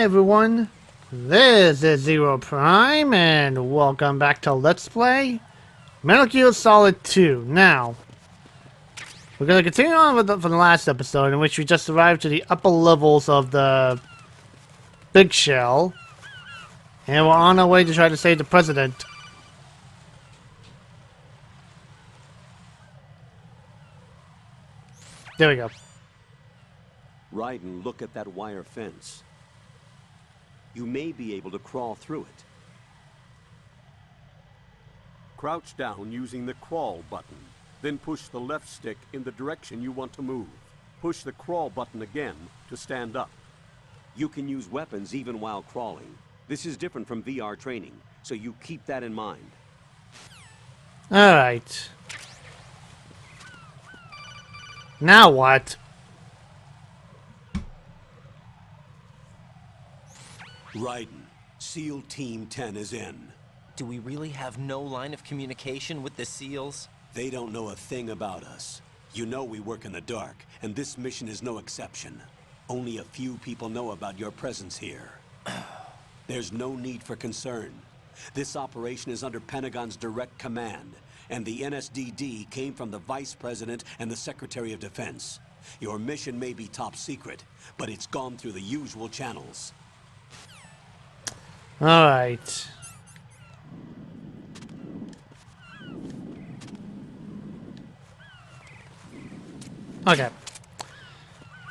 everyone, this is ZeroPrime, and welcome back to Let's Play Metal Gear Solid 2. Now, we're going to continue on with from the last episode, in which we just arrived to the upper levels of the Big Shell, and we're on our way to try to save the President. There we go. Raiden, look at that wire fence. You may be able to crawl through it. Crouch down using the crawl button. Then push the left stick in the direction you want to move. Push the crawl button again to stand up. You can use weapons even while crawling. This is different from VR training, so you keep that in mind. Alright. Now what? Raiden, SEAL Team 10 is in. Do we really have no line of communication with the SEALs? They don't know a thing about us. You know we work in the dark, and this mission is no exception. Only a few people know about your presence here. There's no need for concern. This operation is under Pentagon's direct command, and the NSDD came from the Vice President and the Secretary of Defense. Your mission may be top secret, but it's gone through the usual channels. Alright. Okay.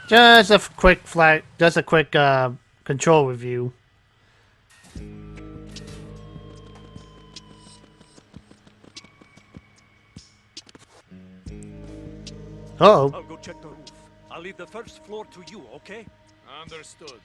Just a quick control review. Uh-oh. I'll go check the roof. I'll leave the first floor to you, okay? Understood.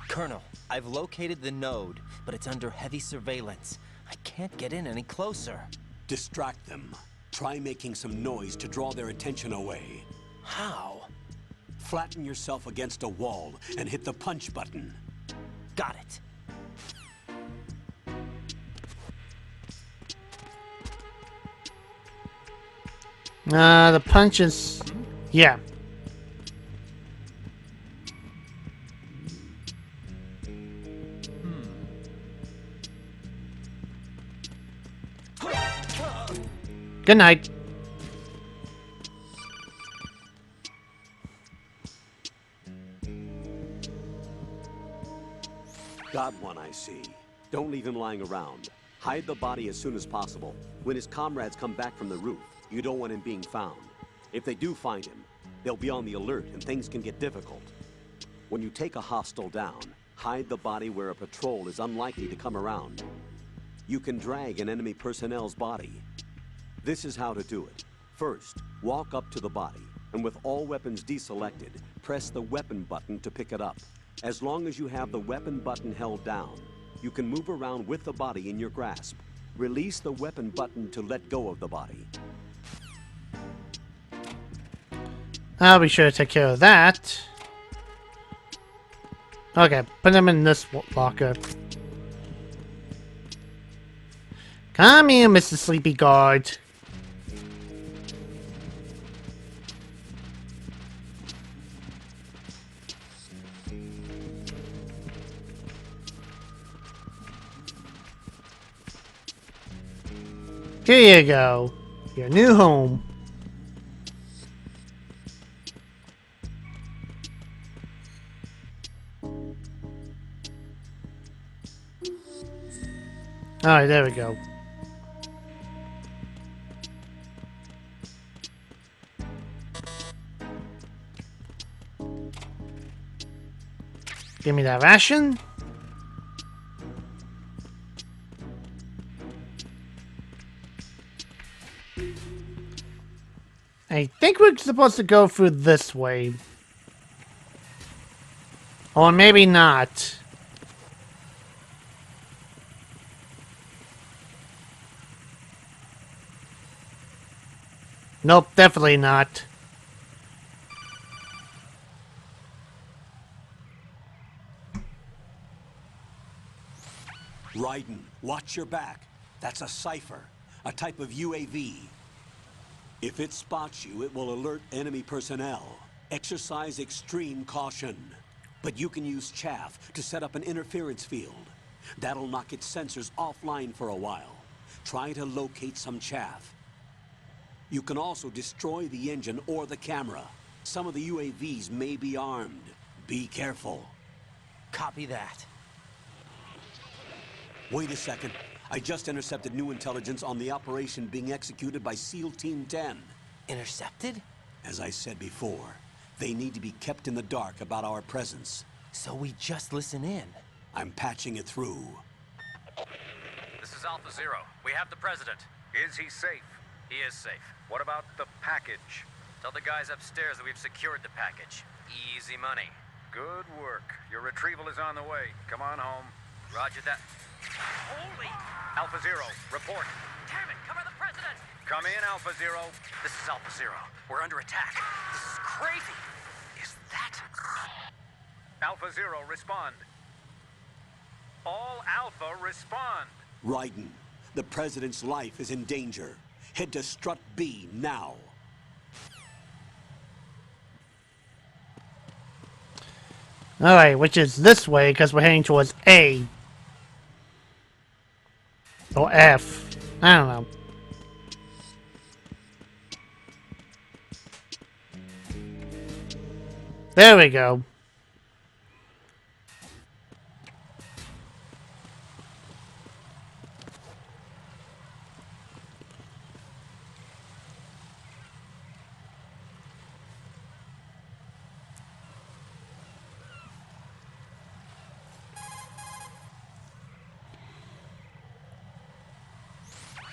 Colonel, I've located the node, but it's under heavy surveillance. I can't get in any closer. Distract them. Try making some noise to draw their attention away. How? Flatten yourself against a wall and hit the punch button. Got it. The punch is... yeah. Good night. Got one, I see. Don't leave him lying around. Hide the body as soon as possible. When his comrades come back from the roof, you don't want him being found. If they do find him, they'll be on the alert and things can get difficult. When you take a hostile down, hide the body where a patrol is unlikely to come around. You can drag an enemy personnel's body. This is how to do it. First, walk up to the body, and with all weapons deselected, press the weapon button to pick it up. As long as you have the weapon button held down, you can move around with the body in your grasp. Release the weapon button to let go of the body. I'll be sure to take care of that. Okay, put them in this locker. Come here, Mr. Sleepy Guard. Here you go. Your new home. Alright, there we go. Give me that ration. I think we're supposed to go through this way. Or maybe not. Nope, definitely not. Raiden, watch your back. That's a cipher, a type of UAV. If it spots you, it will alert enemy personnel. Exercise extreme caution. But you can use chaff to set up an interference field. That'll knock its sensors offline for a while. Try to locate some chaff. You can also destroy the engine or the camera. Some of the UAVs may be armed. Be careful. Copy that. Wait a second. I just intercepted new intelligence on the operation being executed by SEAL Team 10. Intercepted? As I said before, they need to be kept in the dark about our presence. So we just listen in. I'm patching it through. This is Alpha Zero. We have the president. Is he safe? He is safe. What about the package? Tell the guys upstairs that we've secured the package. Easy money. Good work. Your retrieval is on the way. Come on home. Roger that. Holy! Alpha Zero, report. Damn it! Cover the president! Come in, Alpha Zero. This is Alpha Zero. We're under attack. This is crazy. Is that... Alpha Zero, respond. All Alpha, respond. Raiden, the president's life is in danger. Head to Strut B now. Alright, which is this way, because we're heading towards A. Or F. I don't know. There we go.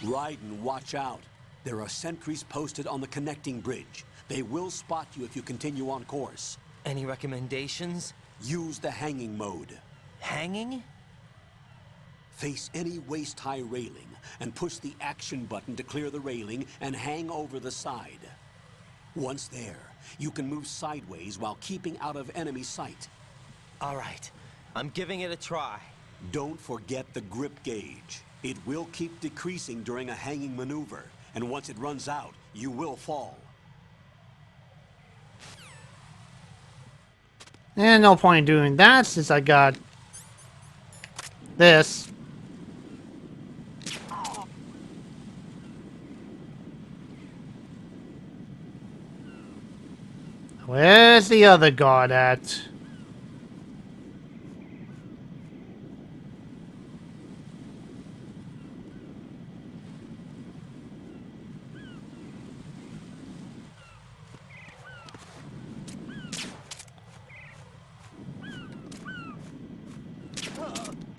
Raiden, watch out. There are sentries posted on the connecting bridge. They will spot you if you continue on course. Any recommendations? Use the hanging mode. Hanging? Face any waist-high railing and push the action button to clear the railing and hang over the side. Once there, you can move sideways while keeping out of enemy sight. All right. I'm giving it a try. Don't forget the grip gauge. It will keep decreasing during a hanging maneuver, and once it runs out, you will fall. And no point in doing that since I got this. Where's the other guard at?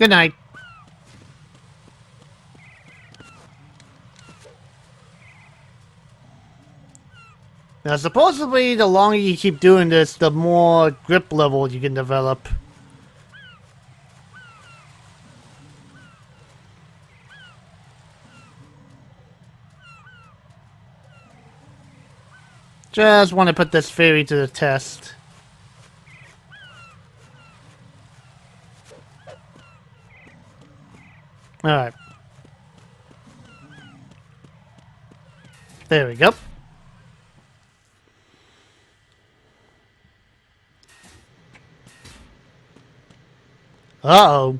Good night. Now, supposedly, the longer you keep doing this, the more grip level you can develop. Just want to put this theory to the test. Alright. There we go. Uh-oh.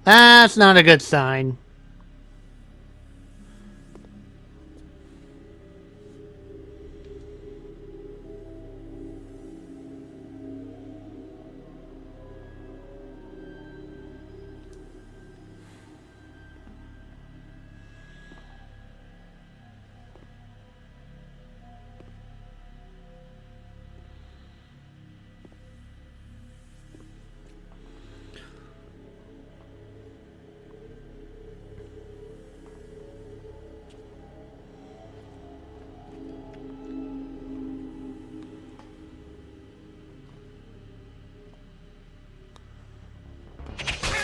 That's not a good sign.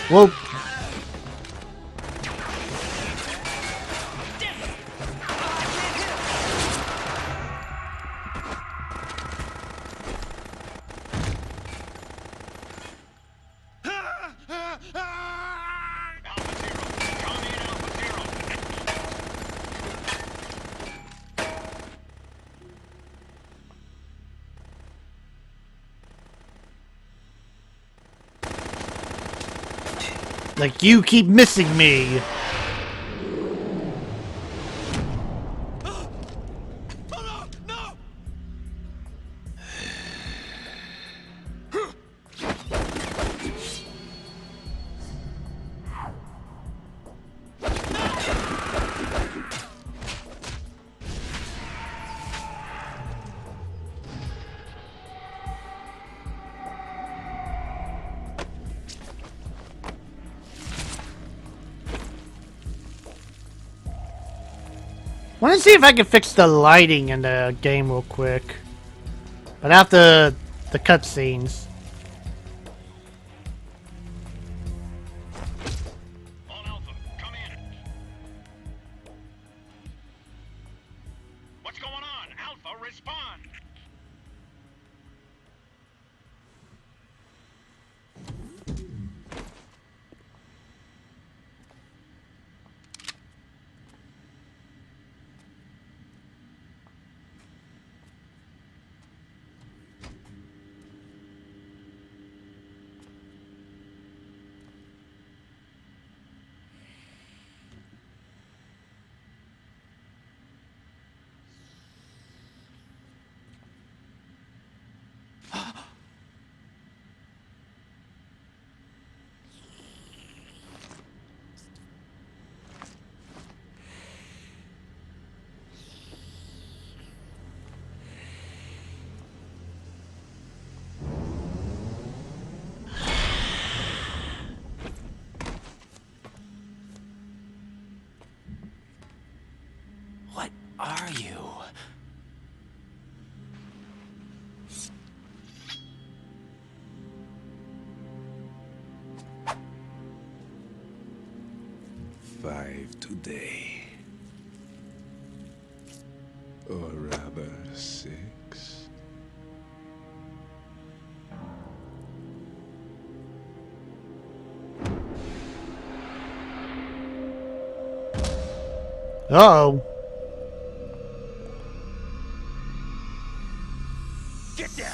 Whoa. Like, you keep missing me. Oh no! No! Want to see if I can fix the lighting in the game real quick. But after the cutscenes. All Alpha, come in. What's going on? Alpha, respond. What are you? Five today. Or rather, 6. Uh-oh. Get down.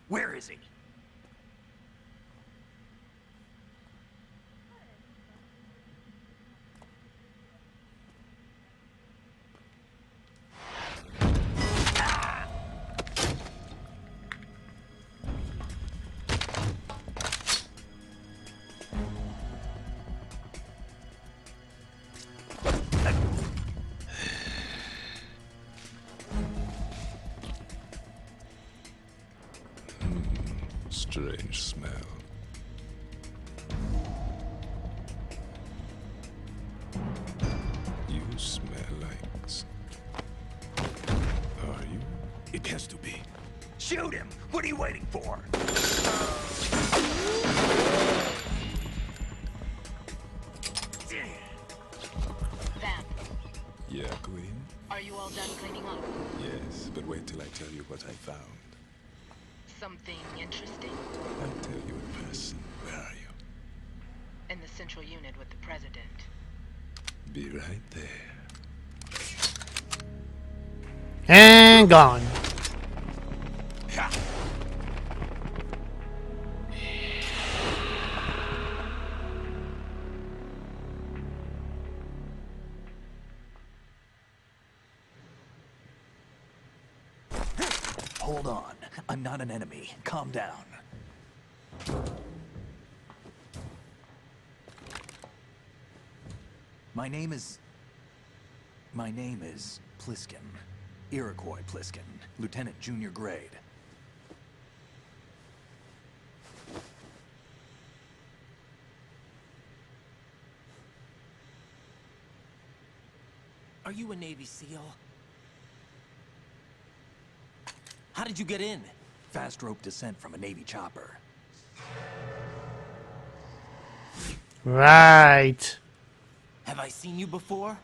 Where is he? Strange smell. You smell like... Are you? It has to be. Shoot him! What are you waiting for? Vamp, Yeah, Queen? are you all done cleaning up? Yes, but wait till I tell you what I found. Something interesting? I'll tell you in person. Where are you? In the central unit with the president. Be right there. And gone. Hold on. I'm not an enemy. Calm down. My name is Pliskin. Iroquois Pliskin. Lieutenant Junior Grade. Are you a Navy SEAL? How did you get in? Fast rope descent from a Navy chopper. Right. Have I seen you before?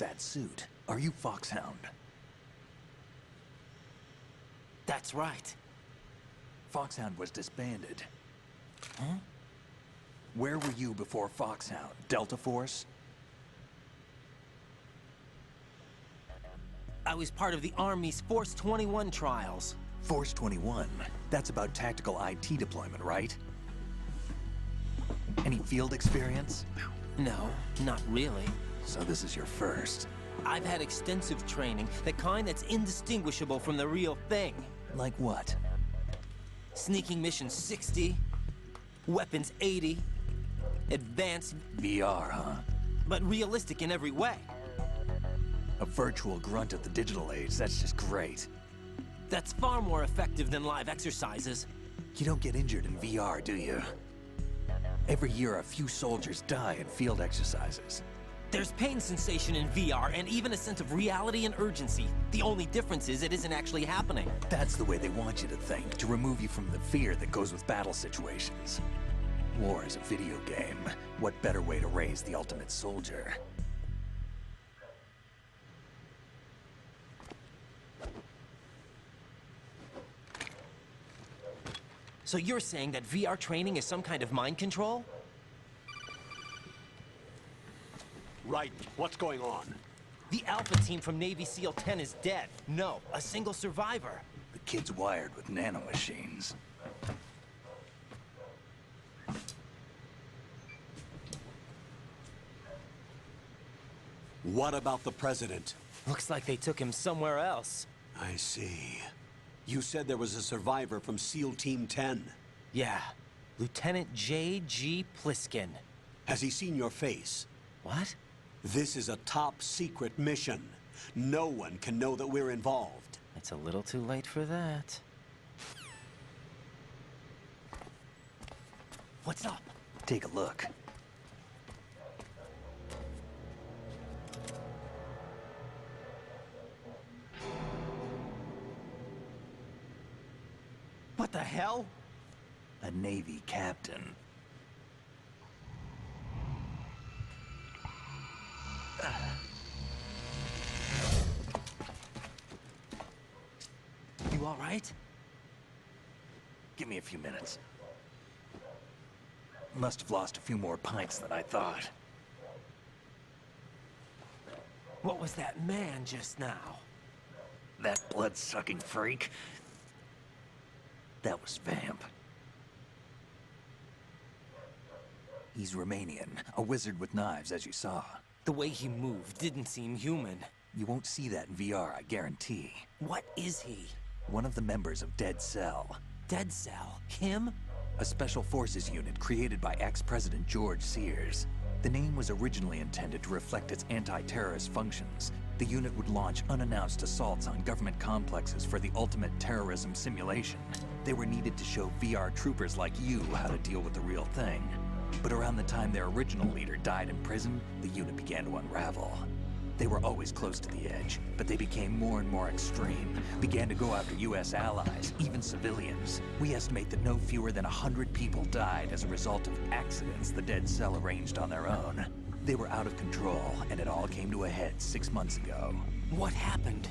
That suit. Are you Foxhound? That's right. Foxhound was disbanded. Huh? Where were you before Foxhound? Delta Force? I was part of the Army's Force 21 trials. Force 21? That's about tactical IT deployment, right? Any field experience? No, not really. So this is your first. I've had extensive training, the kind that's indistinguishable from the real thing. Like what? Sneaking mission 60, weapons 80, advanced, VR, huh? but realistic in every way. A virtual grunt of the digital age, that's just great. That's far more effective than live exercises. You don't get injured in VR, do you? Every year, a few soldiers die in field exercises. There's pain sensation in VR and even a sense of reality and urgency. The only difference is it isn't actually happening. That's the way they want you to think, to remove you from the fear that goes with battle situations. War is a video game. What better way to raise the ultimate soldier? So you're saying that VR training is some kind of mind control? Right. What's going on? The Alpha team from Navy SEAL 10 is dead. No, a single survivor. The kid's wired with nanomachines. What about the president? Looks like they took him somewhere else. I see. You said there was a survivor from SEAL Team 10. Yeah, Lieutenant J.G. Pliskin. Has he seen your face? What? This is a top secret mission. No one can know that we're involved. It's a little too late for that. What's up? Take a look. What the hell? A Navy captain. You all right? Give me a few minutes. Must have lost a few more pints than I thought. What was that man just now? That blood-sucking freak? That was Vamp. He's Romanian, a wizard with knives, as you saw. The way he moved didn't seem human. You won't see that in VR, I guarantee. What is he? One of the members of Dead Cell. Dead Cell? Him? A special forces unit created by ex-President George Sears. The name was originally intended to reflect its anti-terrorist functions. The unit would launch unannounced assaults on government complexes for the ultimate terrorism simulation. They were needed to show VR troopers like you how to deal with the real thing. But around the time their original leader died in prison, the unit began to unravel. They were always close to the edge, but they became more and more extreme, began to go after US allies, even civilians. We estimate that no fewer than 100 people died as a result of accidents the Dead Cell arranged on their own. They were out of control, and it all came to a head 6 months ago. What happened?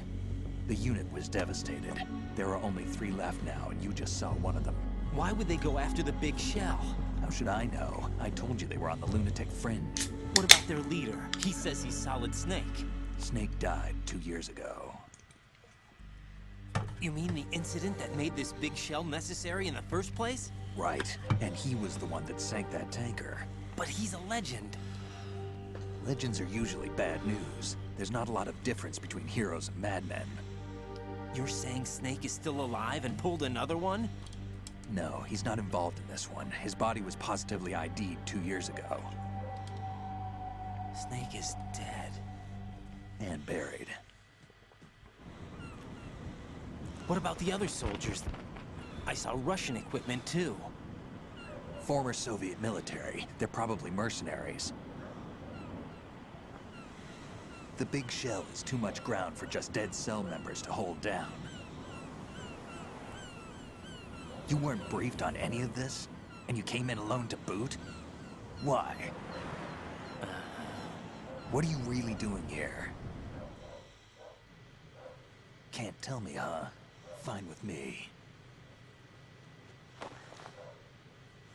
The unit was devastated. There are only 3 left now, and you just saw one of them. Why would they go after the big shell? How should I know? I told you they were on the lunatic fringe. What about their leader? He says he's Solid Snake. Snake died 2 years ago. You mean the incident that made this big shell necessary in the first place? Right, and he was the one that sank that tanker. But he's a legend. Legends are usually bad news. There's not a lot of difference between heroes and madmen. You're saying Snake is still alive and pulled another one? No, he's not involved in this one. His body was positively ID'd 2 years ago. Snake is dead. And buried. What about the other soldiers? I saw Russian equipment too. Former Soviet military. They're probably mercenaries. The big shell is too much ground for just Dead Cell members to hold down. You weren't briefed on any of this? And you came in alone to boot? Why? What are you really doing here? Can't tell me, huh? Fine with me.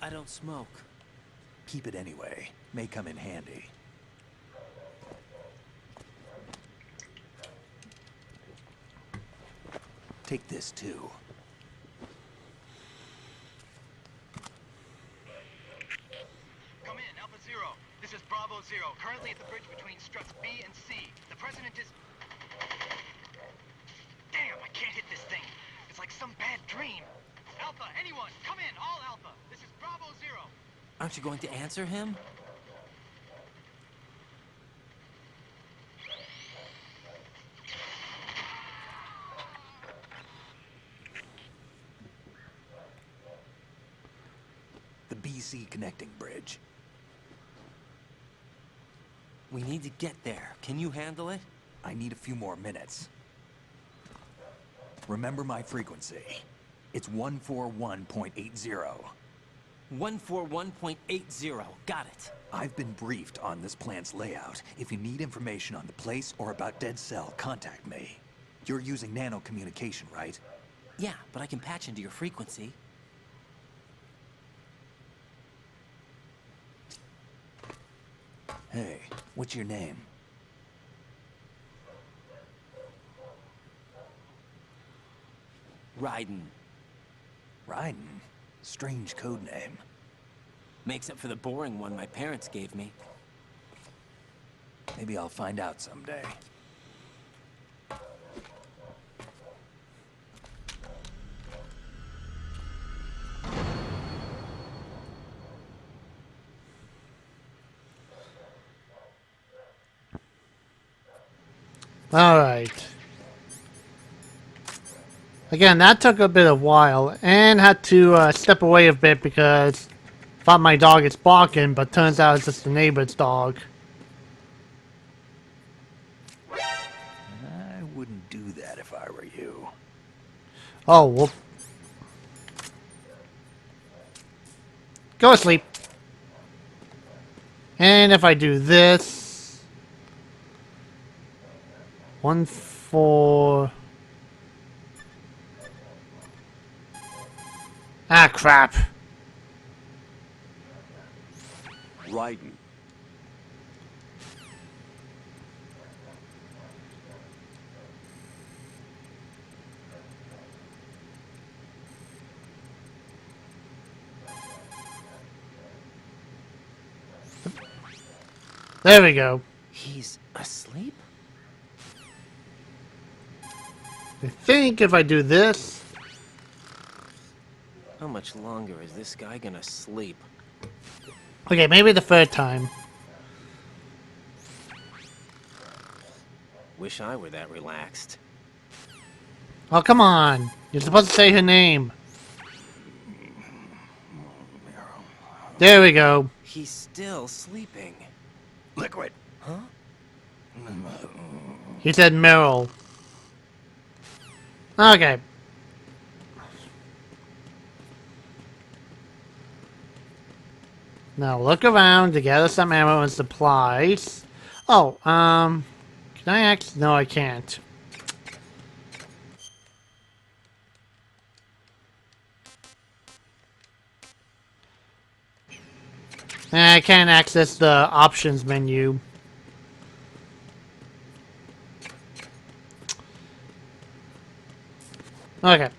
I don't smoke. Keep it anyway. May come in handy. Take this too. Come in, Alpha Zero. This is Bravo Zero, currently at the bridge between struts B and C. The president is... Damn, I can't hit this thing. It's like some bad dream. Alpha, anyone, come in, all Alpha. This is Bravo Zero. Aren't you going to answer him? The BC connecting bridge. We need to get there. Can you handle it? I need a few more minutes. Remember my frequency. It's 141.80. 141.80. Got it. I've been briefed on this plant's layout. If you need information on the place or about Dead Cell, contact me. You're using nano communication, right? Yeah, but I can patch into your frequency. Hey, what's your name? Raiden. Raiden? Strange code name. Makes up for the boring one my parents gave me. Maybe I'll find out someday. Alright. Again, that took a bit of while, and had to step away a bit because I thought my dog is barking, but turns out it's just the neighbor's dog. I wouldn't do that if I were you. Oh, whoop. Go to sleep. And if I do this... 1, 4... Ah, crap. Raiden. There we go. He's asleep? I think if I do this... How much longer is this guy gonna sleep? Okay, maybe the third time. Wish I were that relaxed. Oh, come on. You're supposed to say her name. There we go. He's still sleeping. Liquid. Huh? He said Meryl. Okay. Now look around to gather some ammo and supplies. Oh, can I act? No, I can't. I can't access the options menu. Okay.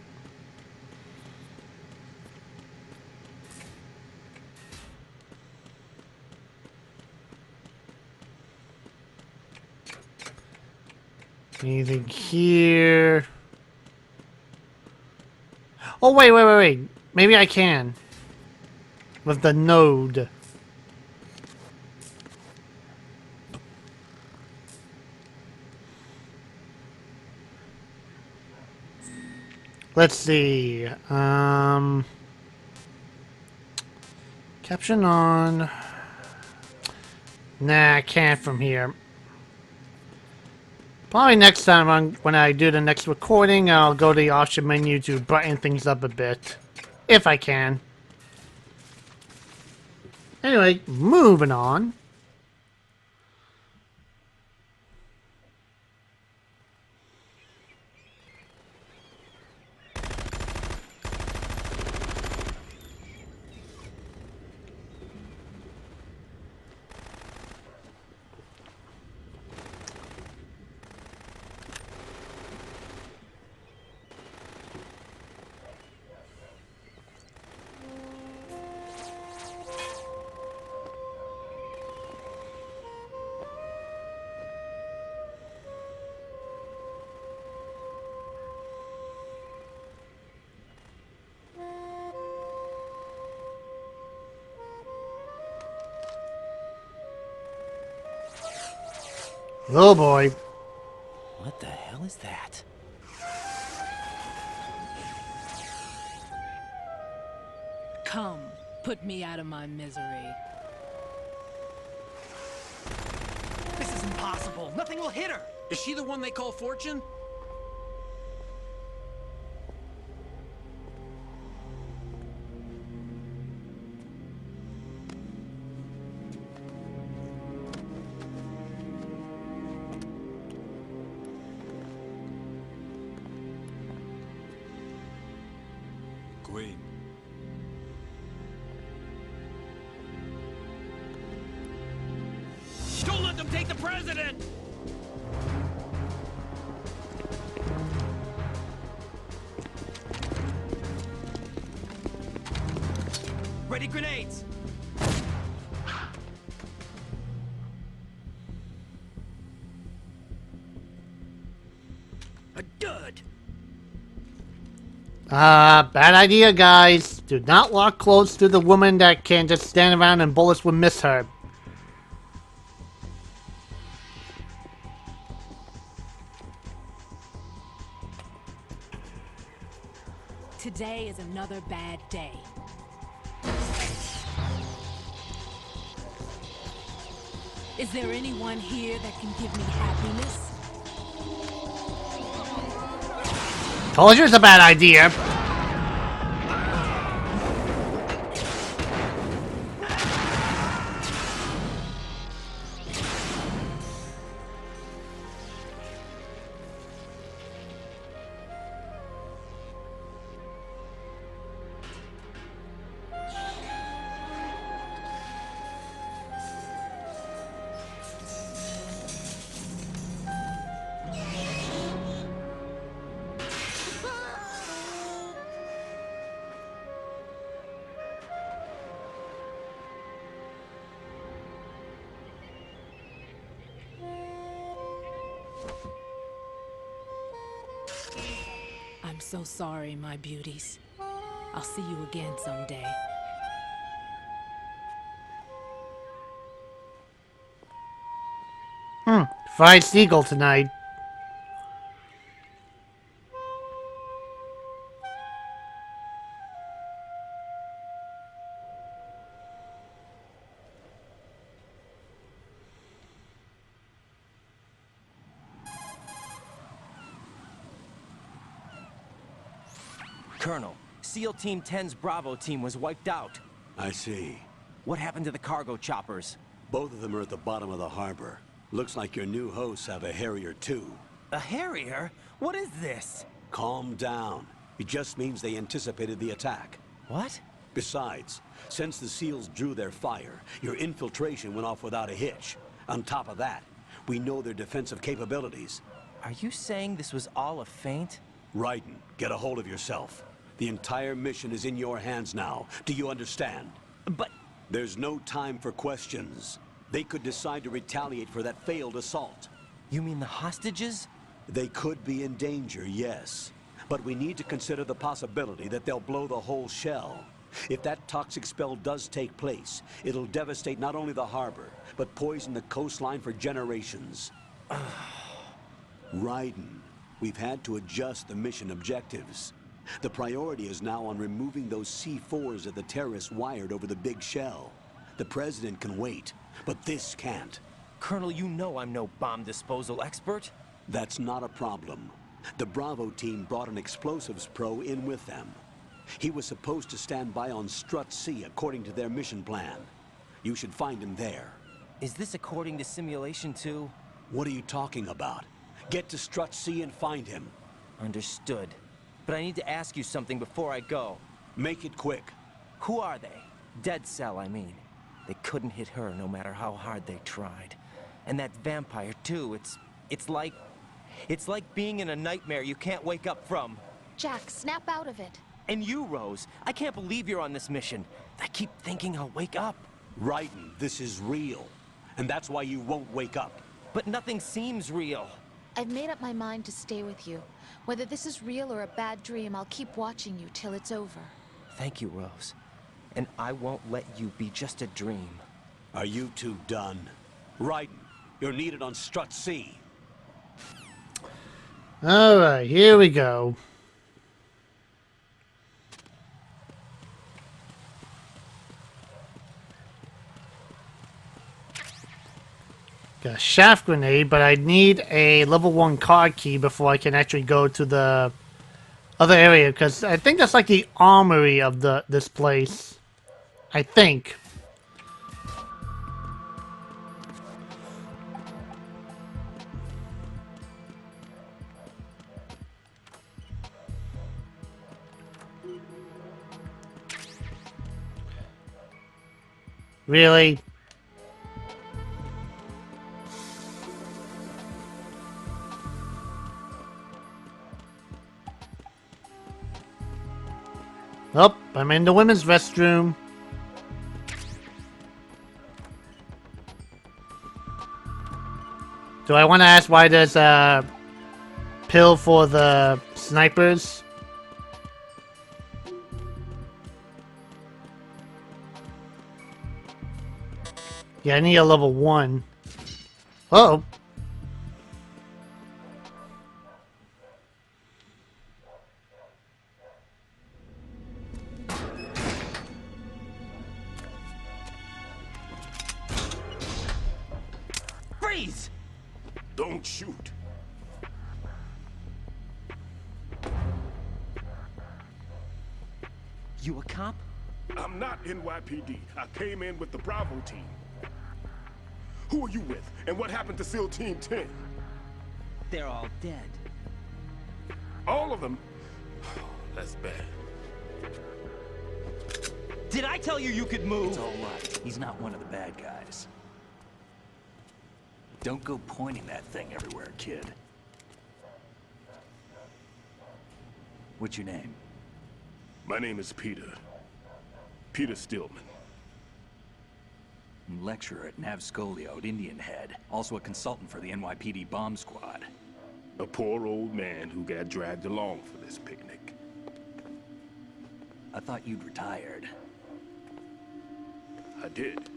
Anything here? Oh, wait. Maybe I can. With the node. Let's see. Caption on. Nah, I can't from here. Probably next time when I do the next recording, I'll go to the option menu to brighten things up a bit. If I can. Anyway, moving on. Oh boy. What the hell is that? Come, put me out of my misery. This is impossible. Nothing will hit her. Is she the one they call Fortune? Queen. Don't let them take the president! Ready grenades! A dud! Bad idea, guys. Do not walk close to the woman that can just stand around and bullets will miss her. Today is another bad day. Is there anyone here that can give me happiness? Told you it's a bad idea. I'm so sorry, my beauties. I'll see you again someday. Fried seagull tonight. Colonel, SEAL Team 10's Bravo team was wiped out. I see. What happened to the cargo choppers? Both of them are at the bottom of the harbor. Looks like your new hosts have a Harrier too. A Harrier? What is this? Calm down. It just means they anticipated the attack. What? Besides, since the SEALs drew their fire, your infiltration went off without a hitch. On top of that, we know their defensive capabilities. Are you saying this was all a feint? Raiden, get a hold of yourself. The entire mission is in your hands now. Do you understand? But... There's no time for questions. They could decide to retaliate for that failed assault. You mean the hostages? They could be in danger, yes. But we need to consider the possibility that they'll blow the whole shell. If that toxic spell does take place, it'll devastate not only the harbor, but poison the coastline for generations. Raiden, we've had to adjust the mission objectives. The priority is now on removing those C4s that the terrorists wired over the big shell. The president can wait, but this can't. Colonel, you know I'm no bomb disposal expert. That's not a problem. The Bravo team brought an explosives pro in with them. He was supposed to stand by on Strut C according to their mission plan. You should find him there. Is this according to Simulation 2? What are you talking about? Get to Strut C and find him. Understood. But I need to ask you something before I go. Make it quick. Who are they? Dead Cell, I mean. They couldn't hit her no matter how hard they tried. And that vampire, too, it's like being in a nightmare you can't wake up from. Jack, snap out of it. And you, Rose, I can't believe you're on this mission. I keep thinking I'll wake up. Raiden, this is real. And that's why you won't wake up. But nothing seems real. I've made up my mind to stay with you. Whether this is real or a bad dream, I'll keep watching you till it's over. Thank you, Rose. And I won't let you be just a dream. Are you two done? Raiden, You're needed on Strut C. Alright, here we go. Got a shaft grenade, but I need a level 1 card key before I can actually go to the other area, because I think that's like the armory of this place. I think. Really? Oh, I'm in the women's restroom. Do I want to ask why there's a pill for the snipers? Yeah, I need a level 1. Uh-oh. Freeze! Don't shoot. You a cop? I'm not NYPD. I came in with the Bravo team. Who are you with? And what happened to SEAL Team 10? They're all dead. All of them? That's bad. Did I tell you you could move? It's all right. He's not one of the bad guys. Don't go pointing that thing everywhere, kid. What's your name? My name is Peter. Peter Stillman. Lecturer at Navscolio at Indian Head. Also a consultant for the NYPD bomb squad. A poor old man who got dragged along for this picnic. I thought you'd retired. I did.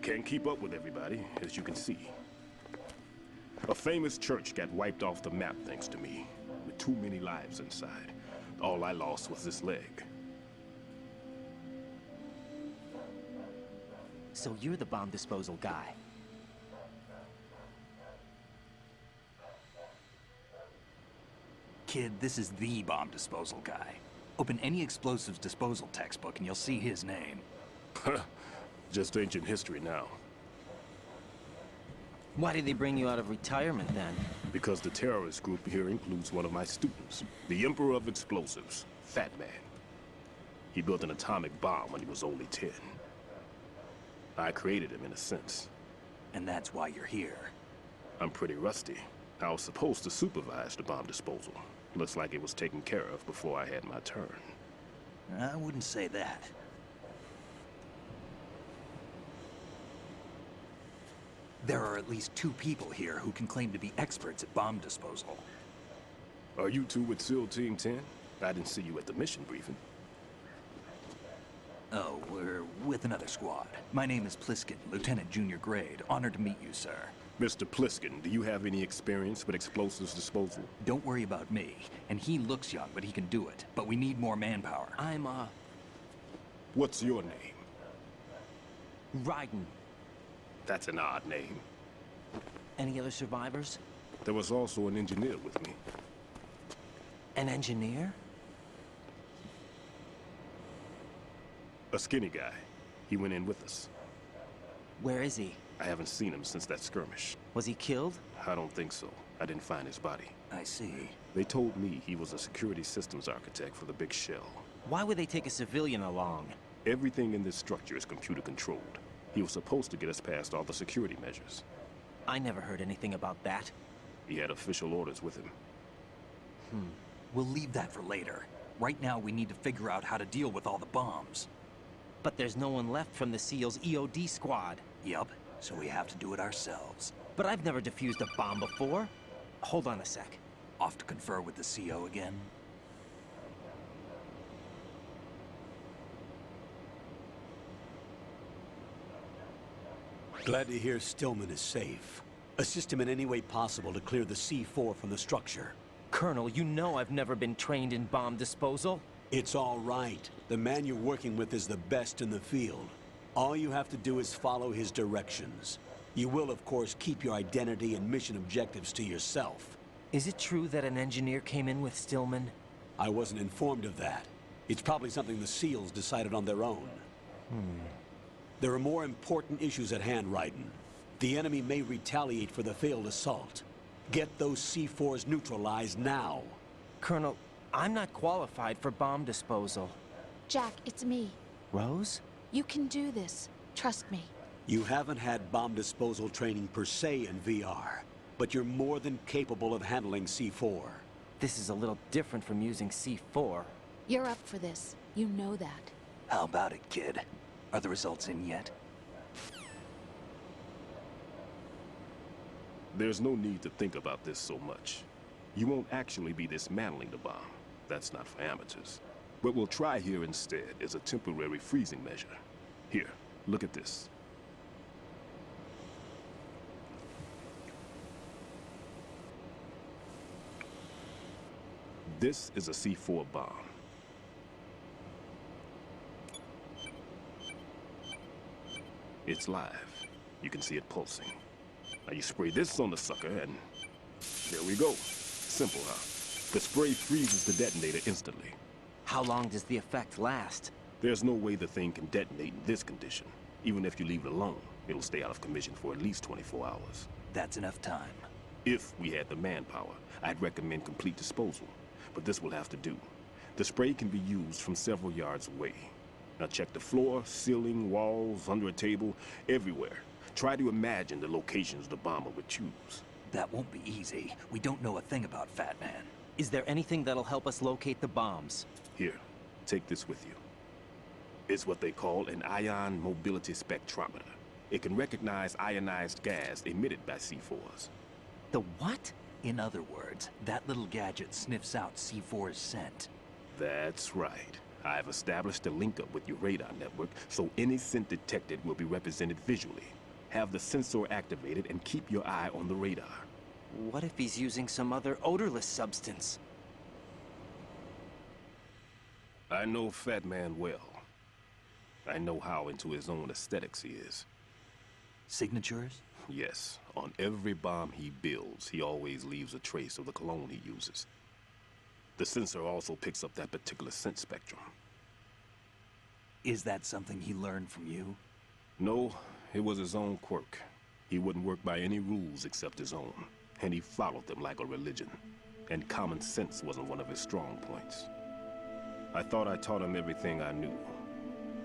Can't keep up with everybody, as you can see. A famous church got wiped off the map thanks to me, with too many lives inside. All I lost was this leg. So you're the bomb disposal guy. Kid, this is the bomb disposal guy. Open any explosives disposal textbook and you'll see his name. Just ancient history now. Why did they bring you out of retirement then? Because the terrorist group here includes one of my students, the Emperor of Explosives, Fat Man. He built an atomic bomb when he was only 10. I created him in a sense. And that's why you're here. I'm pretty rusty. I was supposed to supervise the bomb disposal. Looks like it was taken care of before I had my turn. I wouldn't say that. There are at least 2 people here who can claim to be experts at bomb disposal. Are you two with SEAL Team 10? I didn't see you at the mission briefing. Oh, we're with another squad. My name is Pliskin, Lieutenant Junior Grade. Honored to meet you, sir. Mr. Pliskin, do you have any experience with explosives disposal? Don't worry about me. And he looks young, but he can do it. But we need more manpower. I'm, What's your name? Raiden. That's an odd name. Any other survivors? There was also an engineer with me. An engineer? A skinny guy. He went in with us. Where is he? I haven't seen him since that skirmish. Was he killed? I don't think so. I didn't find his body. I see. They told me he was a security systems architect for the big shell. Why would they take a civilian along? Everything in this structure is computer controlled. He was supposed to get us past all the security measures. I never heard anything about that. He had official orders with him. We'll leave that for later. Right now, we need to figure out how to deal with all the bombs. But there's no one left from the SEAL's EOD squad. Yup, so we have to do it ourselves. But I've never defused a bomb before. Hold on a sec. Off to confer with the CO again? Glad to hear Stillman is safe. Assist him in any way possible to clear the C4 from the structure. Colonel, you know I've never been trained in bomb disposal. It's all right. The man you're working with is the best in the field. All you have to do is follow his directions. You will, of course, keep your identity and mission objectives to yourself. Is it true that an engineer came in with Stillman? I wasn't informed of that. It's probably something the SEALs decided on their own. There are more important issues at hand, Raiden. The enemy may retaliate for the failed assault. Get those C4s neutralized now. Colonel, I'm not qualified for bomb disposal. Jack, it's me. Rose? You can do this. Trust me. You haven't had bomb disposal training per se in VR, but you're more than capable of handling C4. This is a little different from using C4. You're up for this. You know that. How about it, kid? Are the results in yet? There's no need to think about this so much. You won't actually be dismantling the bomb. That's not for amateurs. What we'll try here instead is a temporary freezing measure. Here, look at this. This is a C4 bomb. It's live. You can see it pulsing. Now you spray this on the sucker and there we go. Simple, huh? The spray freezes the detonator instantly. How long does the effect last? There's no way the thing can detonate in this condition. Even if you leave it alone, it'll stay out of commission for at least 24 hours. That's enough time. If we had the manpower, I'd recommend complete disposal. But this will have to do. The spray can be used from several yards away. Now check the floor, ceiling, walls, under a table, everywhere. Try to imagine the locations the bomber would choose. That won't be easy. We don't know a thing about Fat Man. Is there anything that'll help us locate the bombs? Here, take this with you. It's what they call an ion mobility spectrometer. It can recognize ionized gas emitted by C4s. The what? In other words, that little gadget sniffs out C4's scent. That's right. I've established a link up with your radar network, so any scent detected will be represented visually. Have the sensor activated and keep your eye on the radar. What if he's using some other odorless substance? I know Fat Man well. I know how into his own aesthetics he is. Signatures? Yes. On every bomb he builds, he always leaves a trace of the cologne he uses. The sensor also picks up that particular scent spectrum. Is that something he learned from you? No, it was his own quirk. He wouldn't work by any rules except his own, and he followed them like a religion. And common sense wasn't one of his strong points. I thought I taught him everything I knew.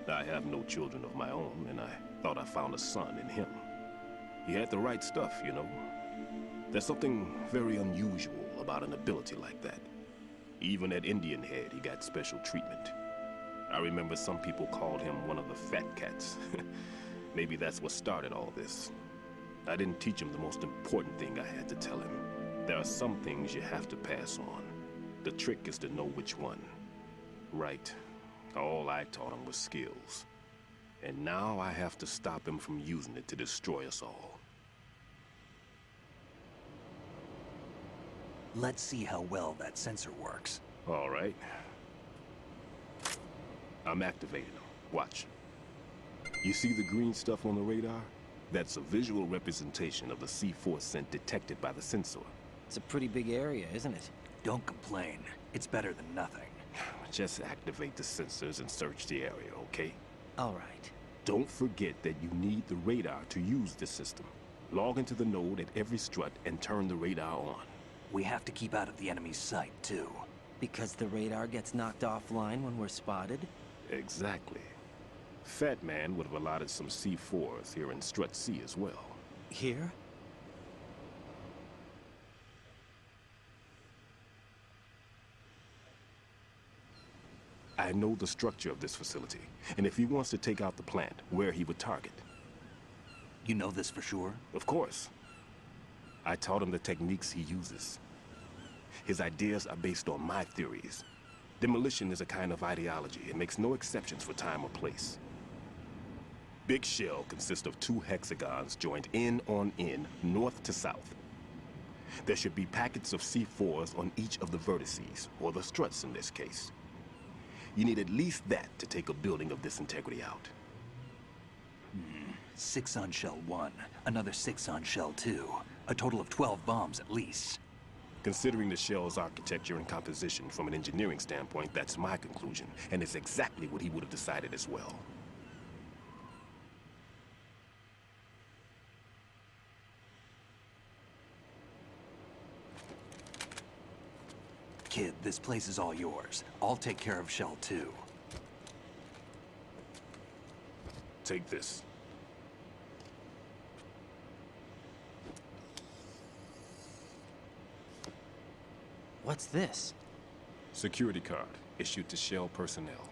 I have no children of my own, and I thought I found a son in him. He had the right stuff, you know. There's something very unusual about an ability like that. Even at Indian Head, he got special treatment. I remember some people called him one of the fat cats. Maybe that's what started all this. I didn't teach him the most important thing I had to tell him. There are some things you have to pass on. The trick is to know which one. Right. All I taught him was skills. And now I have to stop him from using it to destroy us all. Let's see how well that sensor works. All right. I'm activating them. Watch. You see the green stuff on the radar? That's a visual representation of the C4 scent detected by the sensor. It's a pretty big area, isn't it? Don't complain. It's better than nothing. Just activate the sensors and search the area, okay? All right. Don't forget that you need the radar to use this system. Log into the node at every strut and turn the radar on. We have to keep out of the enemy's sight, too. Because the radar gets knocked offline when we're spotted? Exactly. Fat Man would have allotted some C4s here in Strut C as well. Here? I know the structure of this facility, and if he wants to take out the plant, where he would target. You know this for sure? Of course. I taught him the techniques he uses. His ideas are based on my theories. Demolition is a kind of ideology. It makes no exceptions for time or place. big shell consists of 2 hexagons joined end on end, north to south. There should be packets of C4s on each of the vertices, or the struts in this case. You need at least that to take a building of this integrity out. 6 on shell 1, another 6 on shell 2. A total of 12 bombs at least. Considering the shell's architecture and composition from an engineering standpoint, that's my conclusion, and it's exactly what he would have decided as well. Kid, this place is all yours. I'll take care of shell 2. Take this. What's this? Security card, issued to Shell personnel.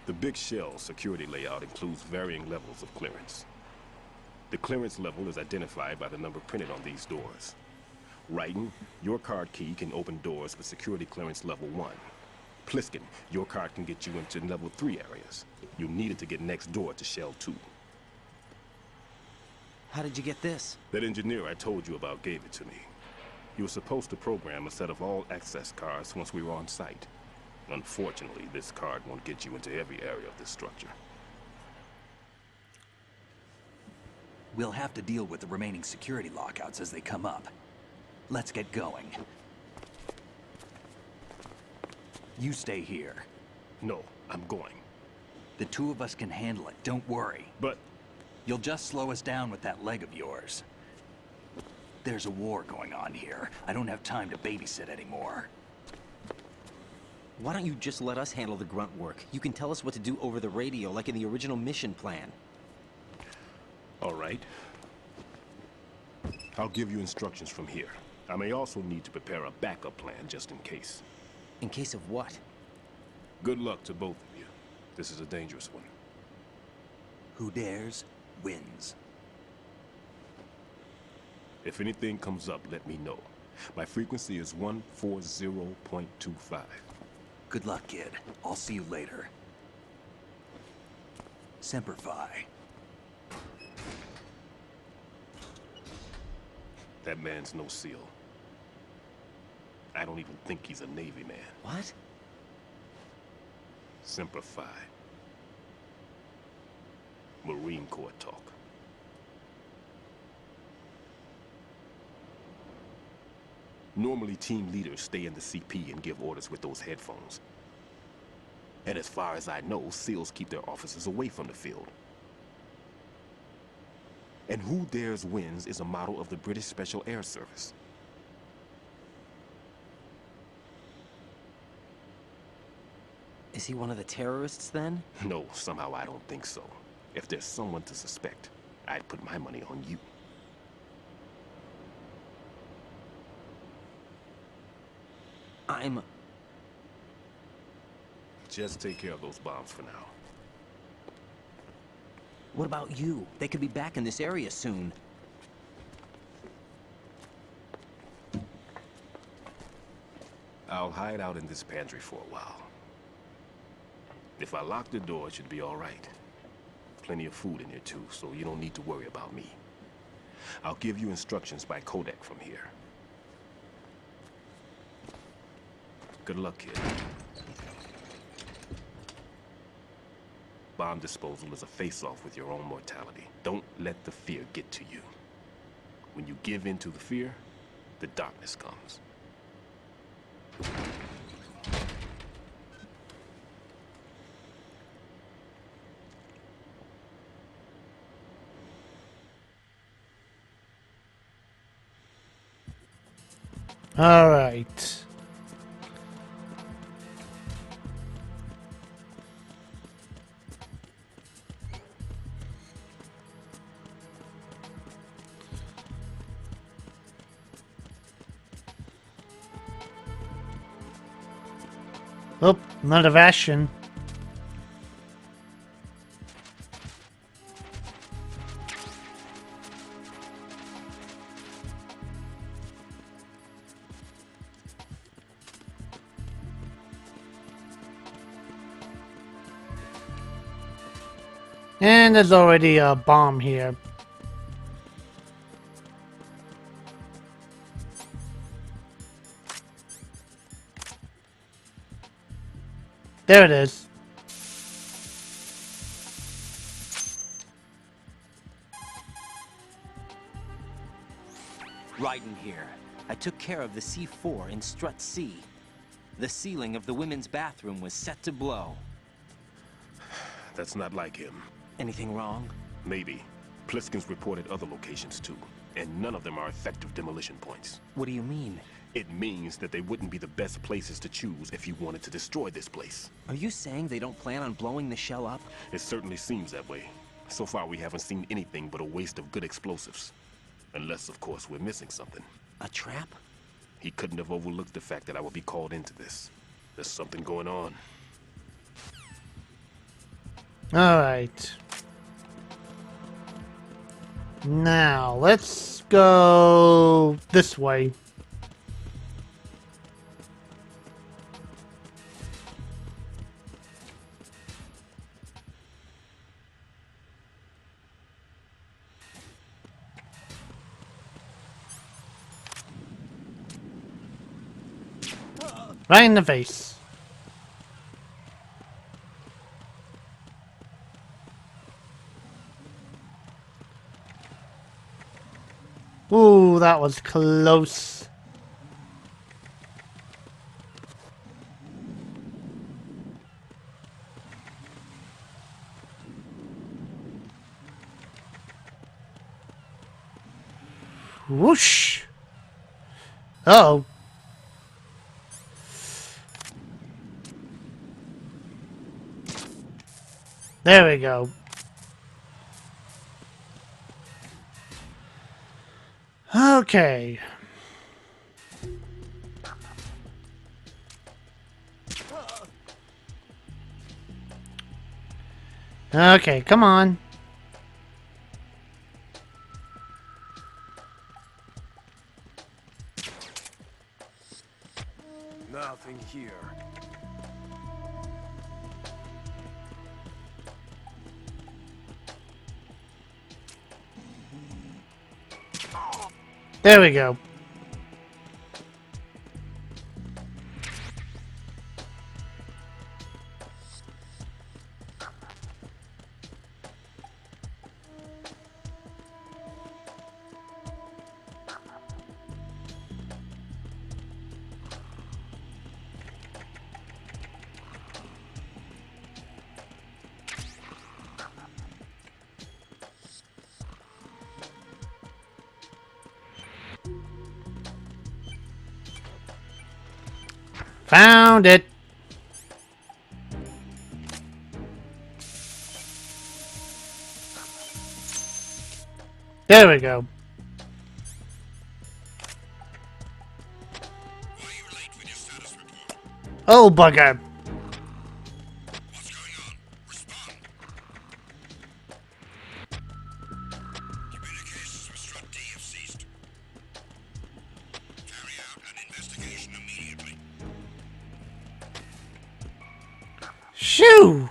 The big Shell security layout includes varying levels of clearance. The clearance level is identified by the number printed on these doors. Writing, your card key can open doors with security clearance level 1. Pliskin, your card can get you into level 3 areas. You needed to get next door to Shell 2. How did you get this? That engineer I told you about gave it to me. He was supposed to program a set of all access cards once we were on site. Unfortunately, this card won't get you into every area of this structure. We'll have to deal with the remaining security lockouts as they come up. Let's get going. You stay here. No, I'm going. The 2 of us can handle it, don't worry. But... You'll just slow us down with that leg of yours. There's a war going on here. I don't have time to babysit anymore. Why don't you just let us handle the grunt work? You can tell us what to do over the radio, like in the original mission plan. All right. I'll give you instructions from here. I may also need to prepare a backup plan just in case. In case of what? Good luck to both of you. This is a dangerous one. Who dares, wins. If anything comes up, let me know. My frequency is 140.25. Good luck, kid. I'll see you later. Semper Fi. That man's no SEAL. I don't even think he's a Navy man. What? Semper Fi. Marine Corps talk. Normally, team leaders stay in the CP and give orders with those headphones. And as far as I know, SEALs keep their officers away from the field. And Who Dares Wins is a model of the British Special Air Service. Is he one of the terrorists, then? No, somehow I don't think so. If there's someone to suspect, I'd put my money on you. Just take care of those bombs for now. What about you? They could be back in this area soon. I'll hide out in this pantry for a while. If I lock the door, it should be all right. Plenty of food in here too, so you don't need to worry about me. I'll give you instructions by codec from here. Good luck, kid. Bomb disposal is a face-off with your own mortality. Don't let the fear get to you. When you give in to the fear, the darkness comes. All right. Oh, not a Vashin. And there's already a bomb here. There it is. Raiden here. I took care of the C4 in Strut C. The ceiling of the women's bathroom was set to blow. That's not like him. Anything wrong? Maybe. Pliskin's reported other locations too, and none of them are effective demolition points. What do you mean? It means that they wouldn't be the best places to choose if you wanted to destroy this place. Are you saying they don't plan on blowing the shell up? It certainly seems that way. So far we haven't seen anything but a waste of good explosives. Unless, of course, we're missing something. A trap? He couldn't have overlooked the fact that I would be called into this. There's something going on. Alright. Now, let's go this way. Right in the face. Ooh, that was close. Whoosh. Uh-oh. There we go. Okay. Okay, come on. Nothing here. There we go. Found it. There we go. Oh, bugger. What's going on? Respond. Communications with Strut D have ceased. Carry out an investigation immediately. Shoo!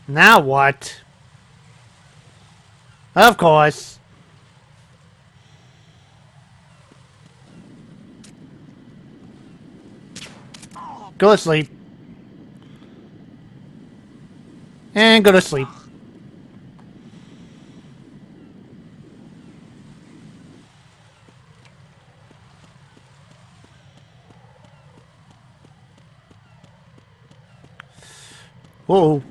Now what? Of course. Go to sleep. And go to sleep. Whoa.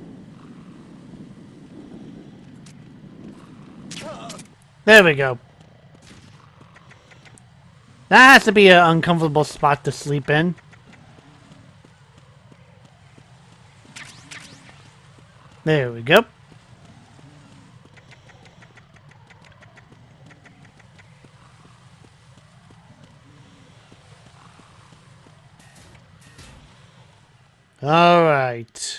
There we go. That has to be an uncomfortable spot to sleep in. There we go. All right.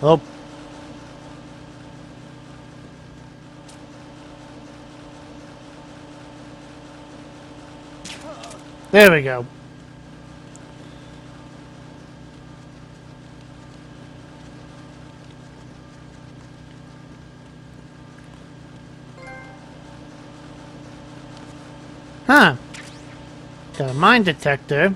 Oh. There we go. Huh. Got a mine detector.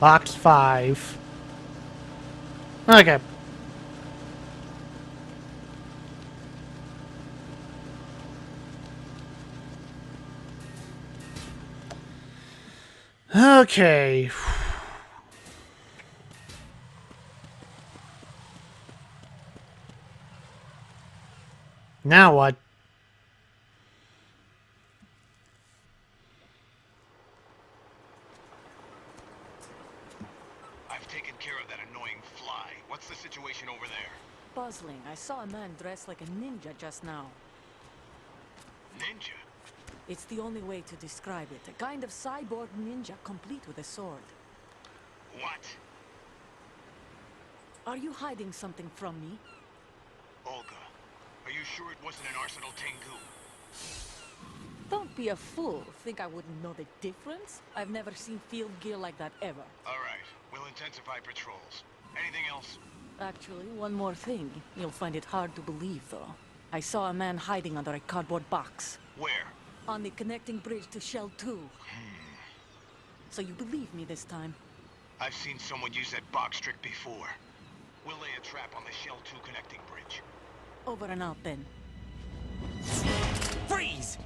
Box 5. Okay. Okay. Now what? I've taken care of that annoying fly. What's the situation over there? Puzzling. I saw a man dressed like a ninja just now. Ninja? It's the only way to describe it. A kind of cyborg ninja complete with a sword. What? Are you hiding something from me? Olga, are you sure it wasn't an Arsenal Tengu? Don't be a fool. Think I wouldn't know the difference? I've never seen field gear like that ever. All right, we'll intensify patrols. Anything else? Actually, one more thing. You'll find it hard to believe, though. I saw a man hiding under a cardboard box. Where? On the connecting bridge to Shell 2. So you believe me this time? I've seen someone use that box trick before. We'll lay a trap on the Shell 2 connecting bridge. Over and out, then. Freeze!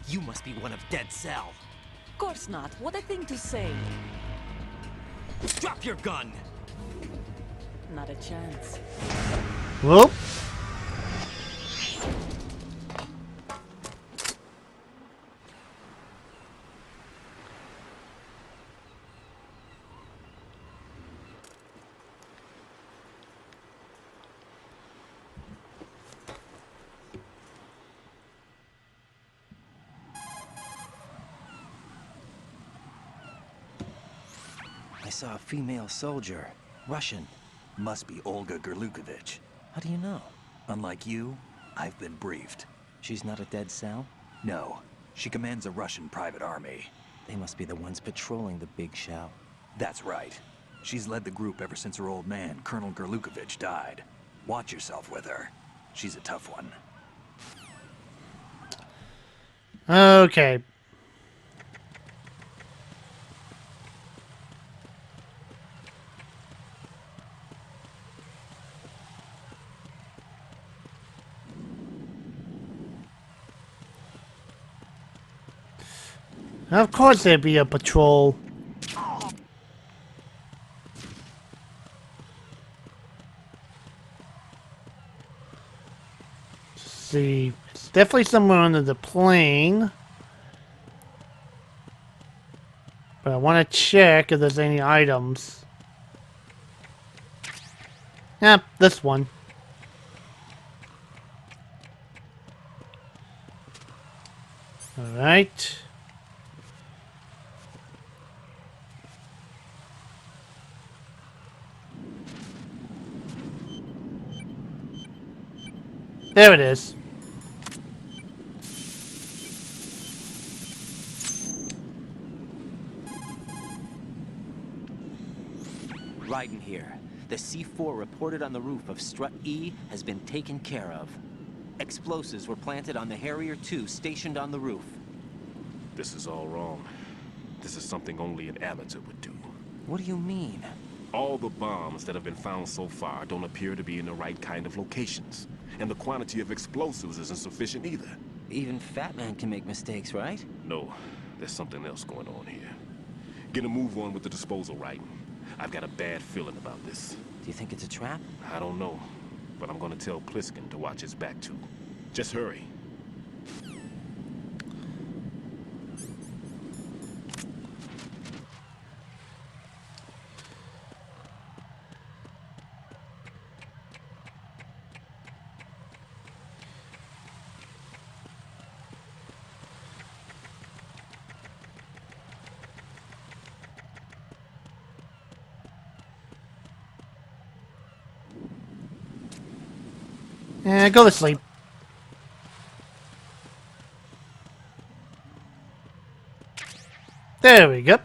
You must be one of Dead Cell. Of course not. What a thing to say. Drop your gun! Not a chance. Whoop. I saw a female soldier. Russian. Must be Olga Gerlukovich. How do you know? Unlike you, I've been briefed. She's not a Dead Cell? No, she commands a Russian private army. They must be the ones patrolling the big shell. That's right. She's led the group ever since her old man, Colonel Gerlukovich, died. Watch yourself with her. She's a tough one. Okay. Of course there'd be a patrol. Let's see. It's definitely somewhere under the plane. But I want to check if there's any items. Yeah, this one. Alright. There it is. Raiden here. The C4 reported on the roof of Strut E has been taken care of. Explosives were planted on the Harrier 2 stationed on the roof. This is all wrong. This is something only an amateur would do. What do you mean? All the bombs that have been found so far don't appear to be in the right kind of locations. And the quantity of explosives isn't sufficient either. Even Fat Man can make mistakes, right? No, there's something else going on here. Get a move on with the disposal, Raiden. I've got a bad feeling about this. Do you think it's a trap? I don't know. but I'm gonna tell Pliskin to watch his back too. Just hurry. Go to sleep. There we go.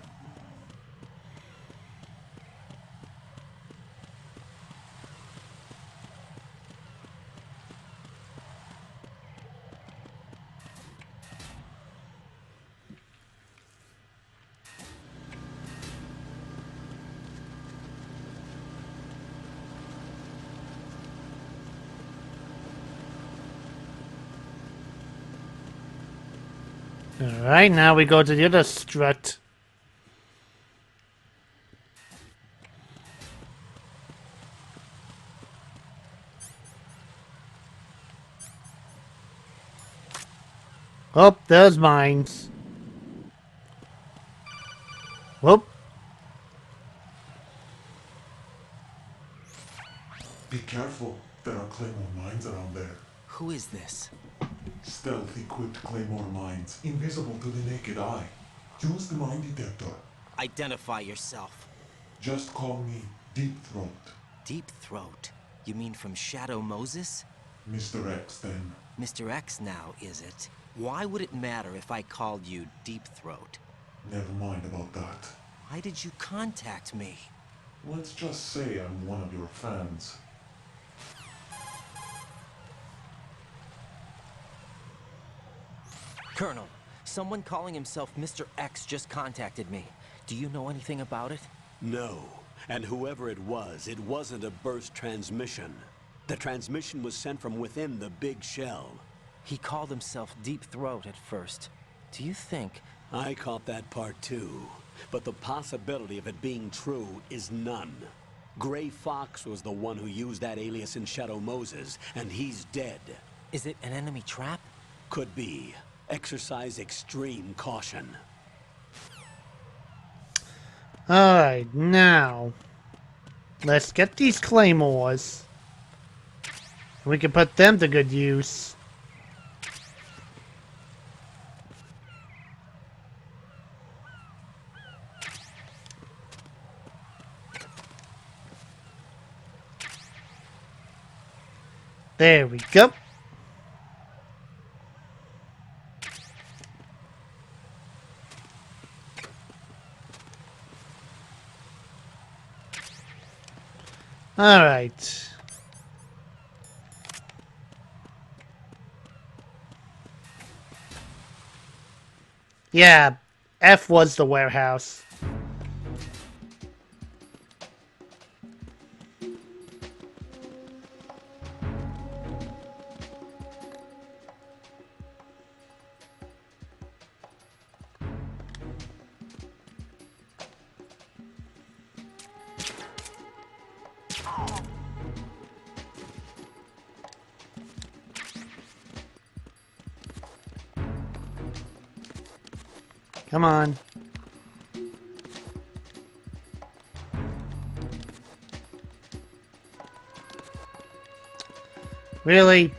Alright, now we go to the other strut. Oh, there's mines. Whoop. Be careful. There are Claymore mines around there. Who is this? Stealth-equipped Claymore mines, invisible to the naked eye. Use the mine detector. Identify yourself. Just call me Deep Throat. Deep Throat? You mean from Shadow Moses? Mr. X, then. Mr. X now, is it? Why would it matter if I called you Deep Throat? Never mind about that. Why did you contact me? Let's just say I'm one of your fans. Colonel, someone calling himself Mr. X just contacted me. Do you know anything about it? No. And whoever it wasn't a burst transmission. The transmission was sent from within the big shell. He called himself Deep Throat at first. Do you think... I caught that part too. But the possibility of it being true is none. Gray Fox was the one who used that alias in Shadow Moses, and he's dead. Is it an enemy trap? Could be. Exercise extreme caution. Alright, now let's get these claymores. We can put them to good use. There we go. All right. Yeah, F was the warehouse. Come on. Really?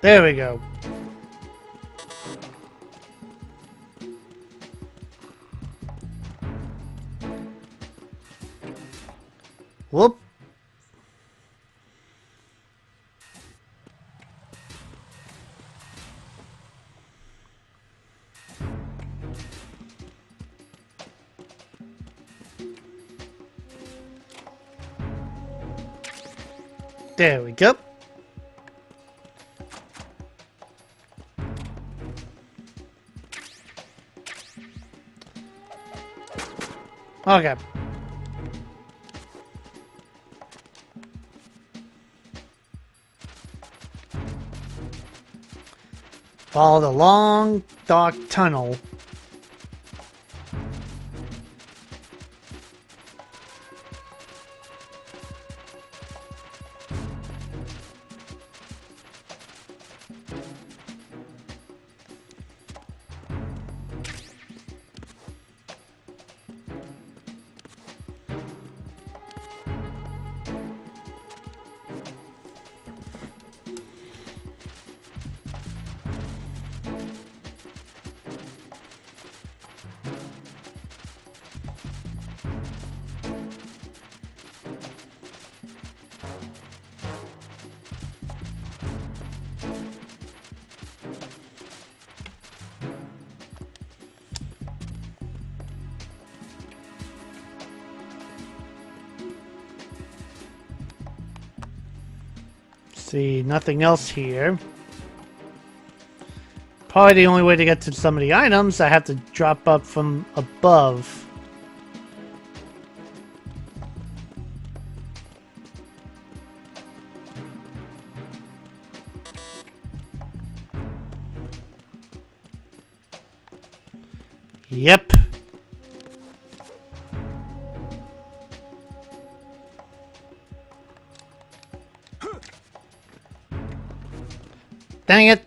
There we go. Whoop. There we go. Okay. Follow the long, dark tunnel. See, nothing else here. Probably the only way to get to some of the items, I have to drop up from above. Yep. Dang it.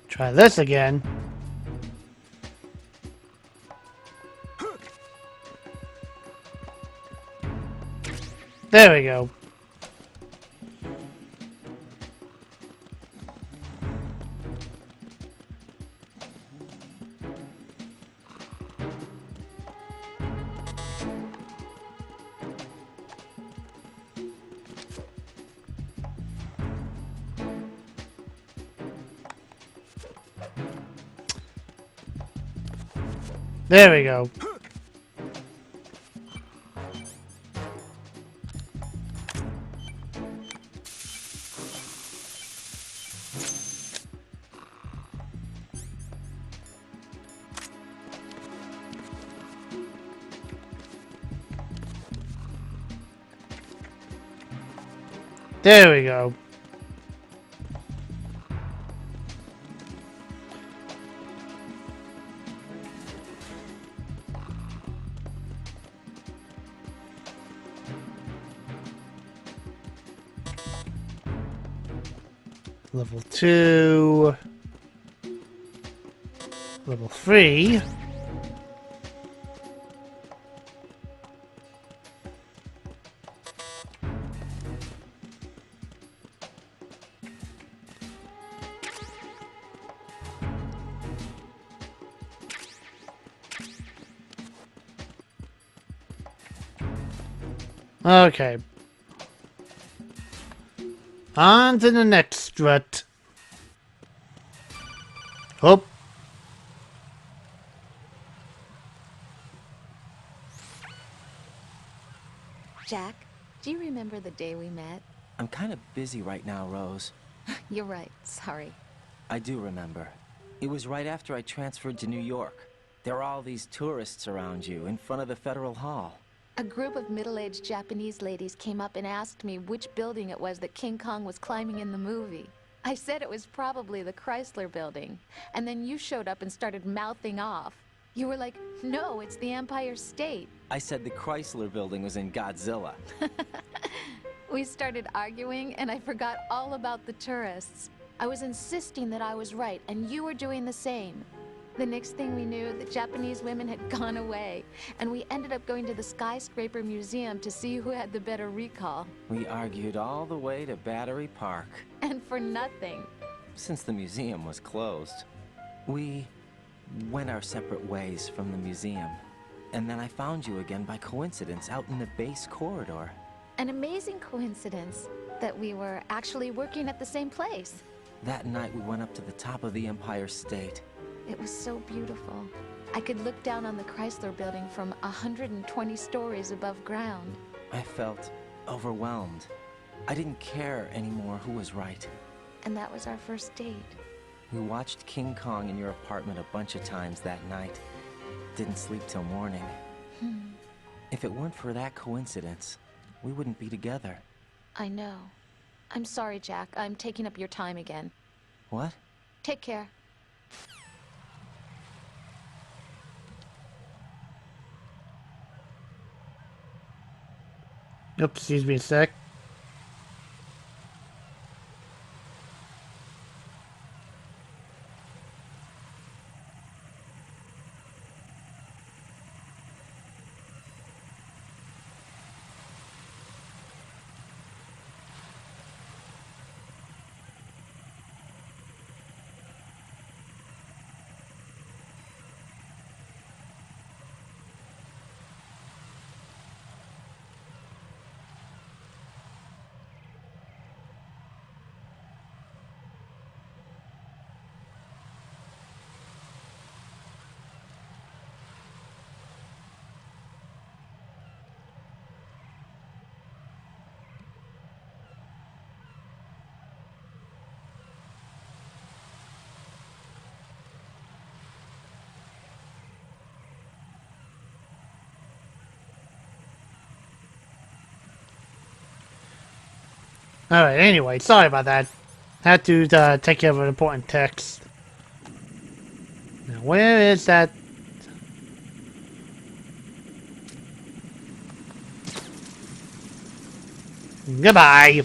Try this again. There we go. There we go. There we go. Level 2. Level 3. Okay. On to the next strut. Oh. Jack, do you remember the day we met? I'm kind of busy right now, Rose. You're right. Sorry. I do remember. It was right after I transferred to New York. There were all these tourists around you in front of the Federal Hall. A group of middle-aged Japanese ladies came up and asked me which building it was that King Kong was climbing in the movie. I said it was probably the Chrysler Building. And then you showed up and started mouthing off. You were like, no, it's the Empire State. I said the Chrysler Building was in Godzilla. We started arguing, and I forgot all about the tourists. I was insisting that I was right, and you were doing the same. The next thing we knew, the Japanese women had gone away, and we ended up going to the Skyscraper Museum to see who had the better recall. We argued all the way to Battery Park. And for nothing. Since the museum was closed, we went our separate ways from the museum. And then I found you again by coincidence out in the base corridor. An amazing coincidence that we were actually working at the same place. That night we went up to the top of the Empire State. It was so beautiful. I could look down on the Chrysler Building from 120 stories above ground. I felt overwhelmed. I didn't care anymore who was right. And that was our first date. We watched King Kong in your apartment a bunch of times that night. Didn't sleep till morning. If it weren't for that coincidence, we wouldn't be together. I know. I'm sorry, Jack. I'm taking up your time again. What? Take care. Oops, excuse me a sec. Alright, anyway, sorry about that. Had to take care of an important text. Now, where is that? Goodbye!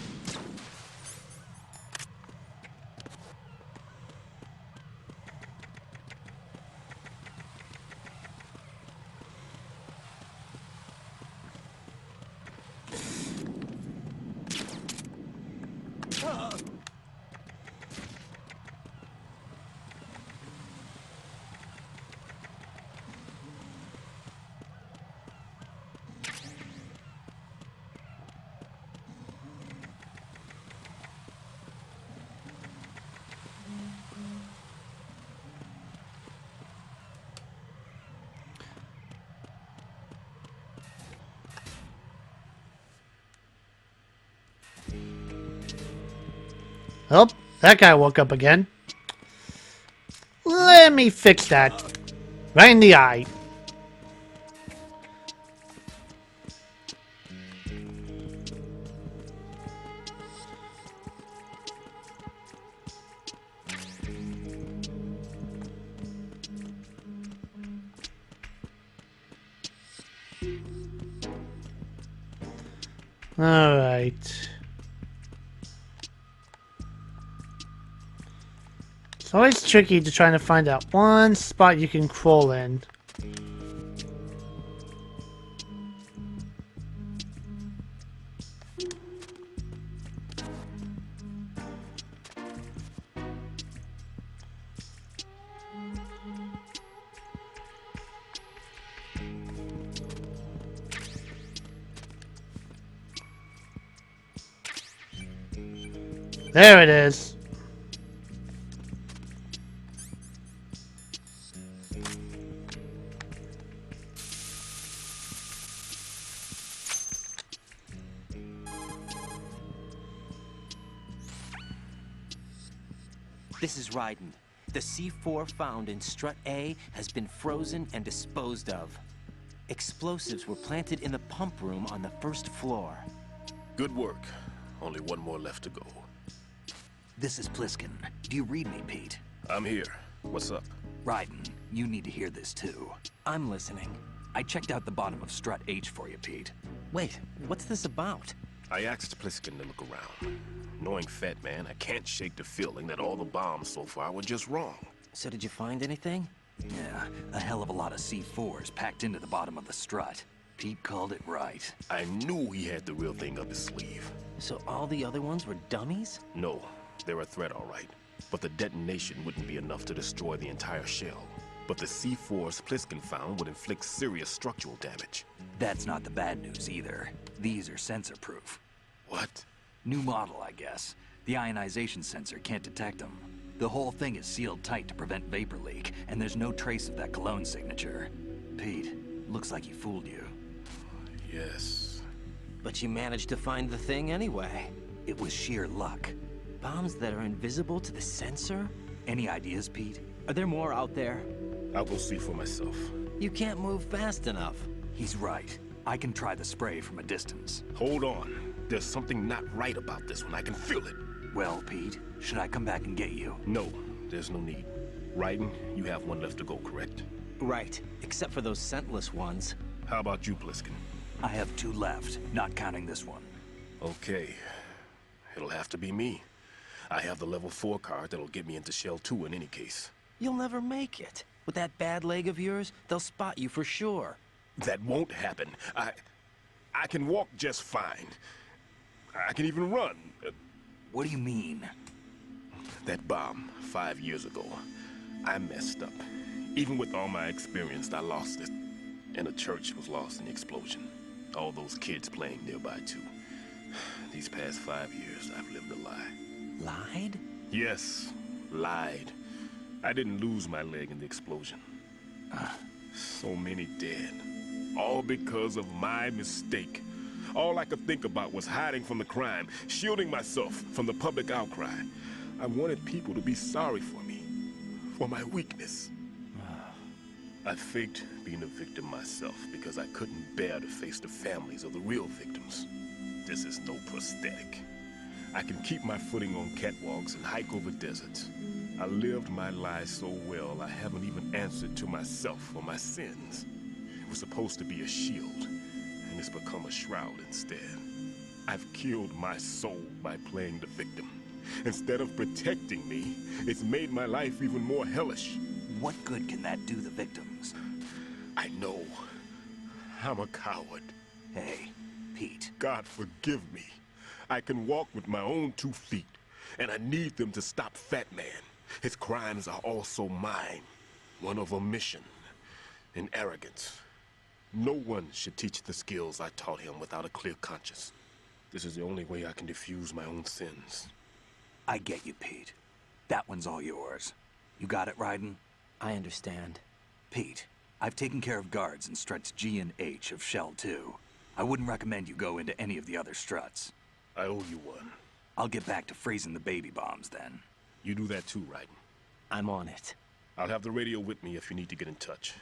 Oh, that guy woke up again. Let me fix that. Right in the eye. Alright. It's always tricky to try to find that one spot you can crawl in. There it is. This is Raiden. The C4 found in Strut A has been frozen and disposed of. Explosives were planted in the pump room on the first floor. Good work. Only one more left to go. This is Pliskin. Do you read me, Pete? I'm here. What's up? Raiden, you need to hear this too. I'm listening. I checked out the bottom of Strut H for you, Pete. Wait, what's this about? I asked Pliskin to look around. Knowing Fat Man, I can't shake the feeling that all the bombs so far were just wrong. So did you find anything? Yeah, a hell of a lot of C4s packed into the bottom of the strut. Pete called it right. I knew he had the real thing up his sleeve. So all the other ones were dummies? No, they're a threat, all right. But the detonation wouldn't be enough to destroy the entire shell. But the C4s Pliskin found would inflict serious structural damage. That's not the bad news either. These are sensor-proof. What? New model, I guess. The ionization sensor can't detect them. The whole thing is sealed tight to prevent vapor leak, and there's no trace of that cologne signature. Pete, looks like he fooled you. Yes. But you managed to find the thing anyway. It was sheer luck. Bombs that are invisible to the sensor? Any ideas, Pete? Are there more out there? I'll go see for myself. You can't move fast enough. He's right. I can try the spray from a distance. Hold on. There's something not right about this one. I can feel it. Well, Pete, should I come back and get you? No, there's no need. Raiden, you have one left to go, correct? Right, except for those scentless ones. How about you, Pliskin? I have 2 left, not counting this one. Okay. It'll have to be me. I have the level 4 card that'll get me into Shell 2 in any case. You'll never make it. With that bad leg of yours, they'll spot you for sure. That won't happen. I can walk just fine. I can even run. What do you mean? That bomb 5 years ago, I messed up. Even with all my experience, I lost it. And the church was lost in the explosion. All those kids playing nearby, too. These past 5 years, I've lived a lie. Lied? Yes, lied. I didn't lose my leg in the explosion. So many dead. All because of my mistake. All I could think about was hiding from the crime, shielding myself from the public outcry. I wanted people to be sorry for me, for my weakness. I faked being a victim myself because I couldn't bear to face the families of the real victims. This is no prosthetic. I can keep my footing on catwalks and hike over deserts. I lived my life so well, I haven't even answered to myself for my sins. It was supposed to be a shield, and it's become a shroud instead. I've killed my soul by playing the victim. Instead of protecting me, it's made my life even more hellish. What good can that do the victims? I know. I'm a coward. Hey, Pete. God forgive me. I can walk with my own 2 feet, and I need them to stop Fat Man. His crimes are also mine. One of omission and arrogance. No one should teach the skills I taught him without a clear conscience. This is the only way I can diffuse my own sins. I get you, Pete. That one's all yours. You got it, Raiden? I understand. Pete, I've taken care of guards in struts G and H of Shell 2. I wouldn't recommend you go into any of the other struts. I owe you one. I'll get back to freezing the baby bombs then. You do that too, Raiden. I'm on it. I'll have the radio with me if you need to get in touch.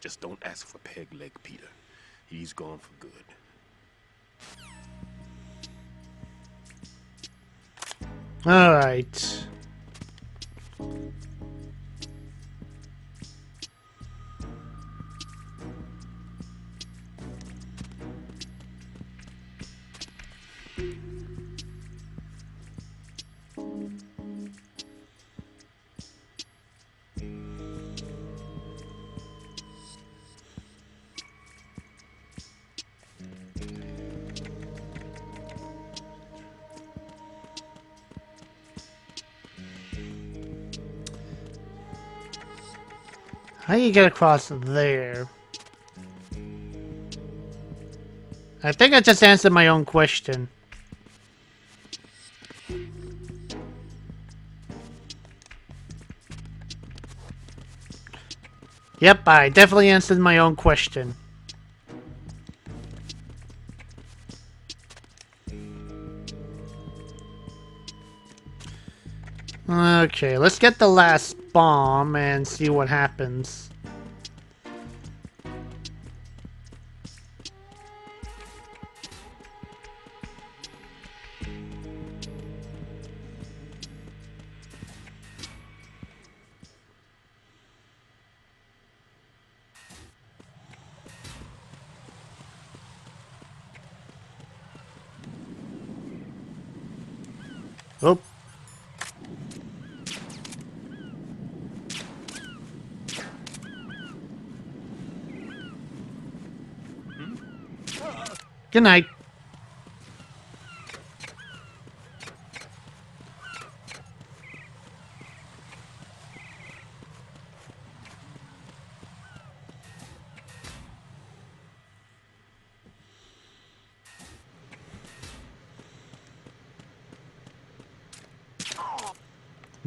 Just don't ask for Peg Leg Peter. He's gone for good. All right. How do you get across there? I think I just answered my own question. Yep, I definitely answered my own question. Okay, let's get the last bomb and see what happens. Oh. Good night.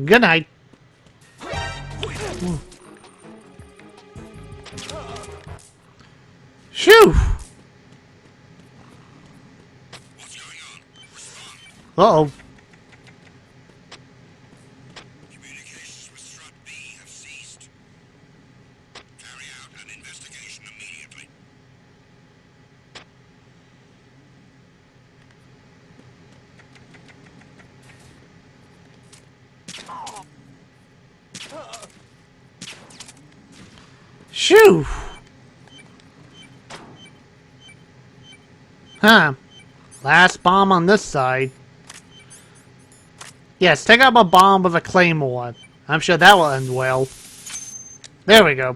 Good night. Shoo! Uh-oh. Communications Shoo! Huh. Last bomb on this side. Yes, take out my bomb with a claymore. I'm sure that will end well. There we go.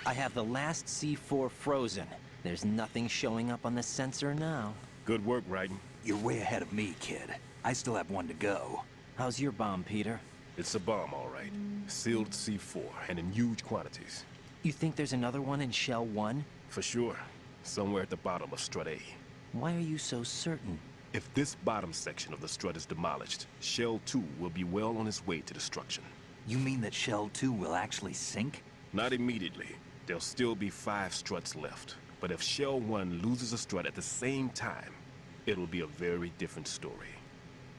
I have the last C4 frozen. There's nothing showing up on the sensor now. Good work, Raiden. You're way ahead of me, kid. I still have one to go. How's your bomb, Peter? It's a bomb, all right. Sealed C4, and in huge quantities. You think there's another one in Shell 1? For sure. Somewhere at the bottom of Strut A. Why are you so certain? If this bottom section of the strut is demolished, Shell 2 will be well on its way to destruction. You mean that Shell 2 will actually sink? Not immediately. There'll still be 5 struts left. But if Shell 1 loses a strut at the same time, it'll be a very different story.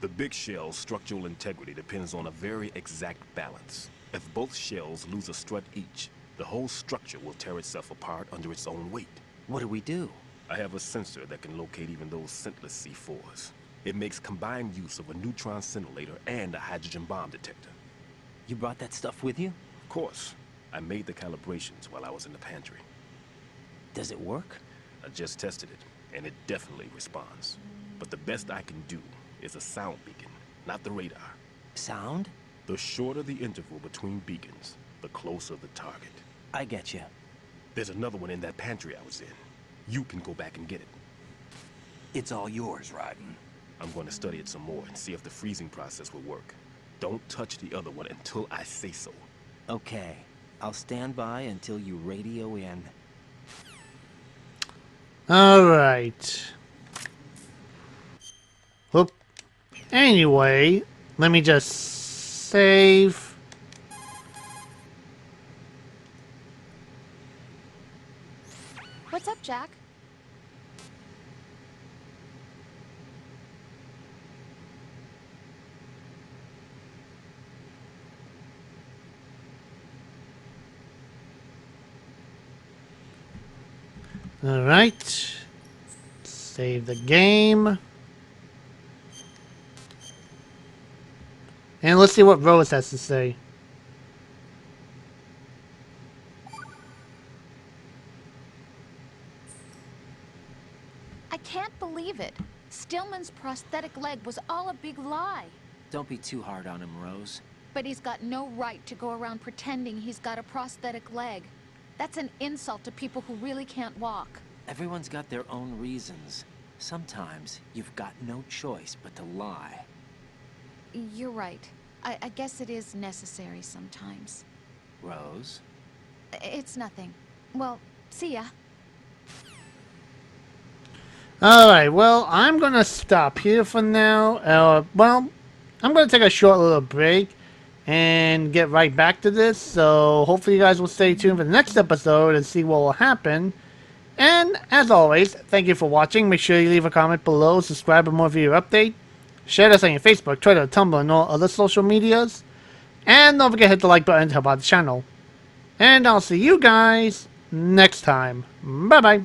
The big shell's structural integrity depends on a very exact balance. If both shells lose a strut each, the whole structure will tear itself apart under its own weight. What do we do? I have a sensor that can locate even those scentless C4s. It makes combined use of a neutron scintillator and a hydrogen bomb detector. You brought that stuff with you? Of course. I made the calibrations while I was in the pantry. Does it work? I just tested it, and it definitely responds. But the best I can do is a sound beacon, not the radar. Sound? The shorter the interval between beacons, the closer the target. I get you. There's another one in that pantry I was in. You can go back and get it. It's all yours, Raiden. I'm going to study it some more and see if the freezing process will work. Don't touch the other one until I say so. Okay. I'll stand by until you radio in. Alright. Whoop. Anyway, let me just save. What's up, Jack? Alright. Save the game. And let's see what Rose has to say. I can't believe it. Stillman's prosthetic leg was all a big lie. Don't be too hard on him, Rose. But he's got no right to go around pretending he's got a prosthetic leg. That's an insult to people who really can't walk. Everyone's got their own reasons. Sometimes you've got no choice but to lie. You're right. I guess it is necessary sometimes. Rose? It's nothing. Well, see ya. Alright, well, I'm going to stop here for now. Well, I'm going to take a short little break and get right back to this. So hopefully you guys will stay tuned for the next episode and see what will happen. And as always, thank you for watching. Make sure you leave a comment below, subscribe for more video update. Share this on your Facebook, Twitter, Tumblr, and all other social medias. And don't forget to hit the like button to help out the channel. And I'll see you guys next time. Bye-bye.